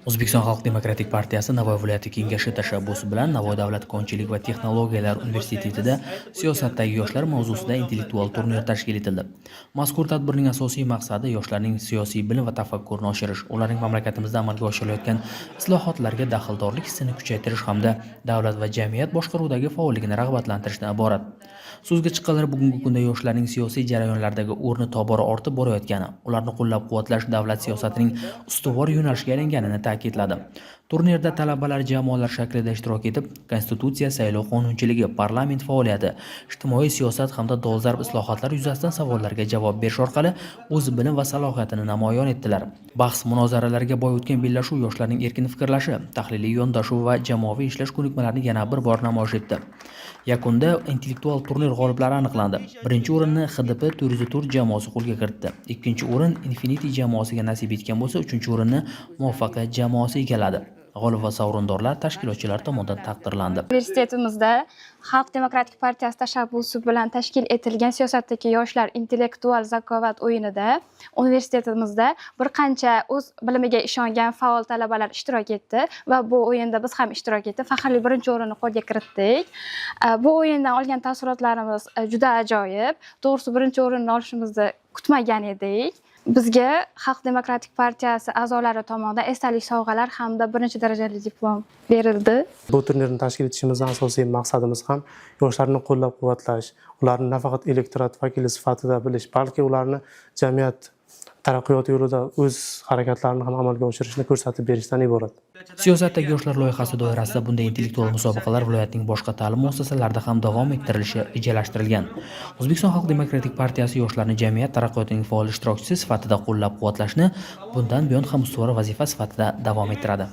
O'zbekiston Xalq demokratik partiyasi Navoiy viloyati kengashi tashabbusi bilan Navoiy davlat konchilik va texnologiyalar universitetida siyosatdagi yoshlar mavzusida intellektual turnir tashkil etildi. Mazkur tadbirning asosiy maqsadi yoshlarning siyosiy bilim va tafakkurini oshirish, ularning mamlakatimizda amalga oshirilayotgan islohotlarga daxldorlik hissini kuchaytirish hamda davlat va jamiyat boshqaruvidagi faolligini rag'batlantirishdan iborat. So'zga chiqqanlar bugungi kunda yoshlarning siyosiy jarayonlardagi o'rni tobora ortib borayotgani, ularni qo'llab-quvvatlash davlat siyosatining ustuvor yo'nalishiga aylanganini ta'kidladi. Turnirda talabalar jamoalar shaklida ishtirok etib, konstitutsiya, saylov qonunchiligi, parlament faoliyati, ijtimoiy siyosat hamda dolzarb islohotlar yuzasidan savollarga javob berish orqali o'z bilim va salohiyatini namoyon etdilar. Bahs munozaralarga boy o'tgan bellashuv yoshlarning erkin fikrlashi, tahliliy yondashuv va jamoaviy ishlash ko'nikmalarini yana bir bor namoyish etdi. Yakunda intellektual turnir g'oliblari aniqlandi. Birinchi o'rinni HDP Turizm jamoasi qo'lga kiritdi. Ikkinchi o'rin Infinity jamoasiga nasib etgan bo'lsa, uchinchi o'rinni Muvaffaqiyat jamoasi egalladi. G'olib va sovrindorlar tashkilotchilar tomonidan taqdirlandi. Universitetimizda Xalq demokratik partiyasi tashabbusi bilan tashkil etilgan siyosatdagi yoshlar intellektual zakovat o'yinida universitetimizda bir qancha o'z bilimiga ishongan faol talabalar ishtirok etdi va bu o'yinda biz ham ishtirok etdik. Faxrli birinchi o'rinni qo'lga kiritdik. Bu o'yindan olgan taassurotlarimiz juda ajoyib. To'g'risi birinchi o'rinni olishimizni kutmagan edik. Bizga Xalq demokratik partiyasi a'zolari tomonidan esdalik sovg'alar hamda birinchi darajali diplom berildi. Bu turnirni tashkil etishimizning asosiy maqsadimiz ham yoshlarni qo'llab-quvvatlash, ularni nafaqat elektorat vakili sifatida bilish, balki ularni jamiyat taraqqiyot yo'lida o'z harakatlarini ham amalga oshirishni ko'rsatib berishdan iborat. Siyosatdagi yoshlar loyihasi doirasida bunday intellektual musobaqalar viloyatning boshqa ta'lim muassasalarida ham davom ettirilishi rejalashtirilgan. O'zbekiston Xalq demokratik partiyasi yoshlarni jamiyat taraqqiyotining faol ishtirokchisi sifatida qo'llab-quvvatlashni bundan buyon ham ustuvor vazifa sifatida davom ettiradi.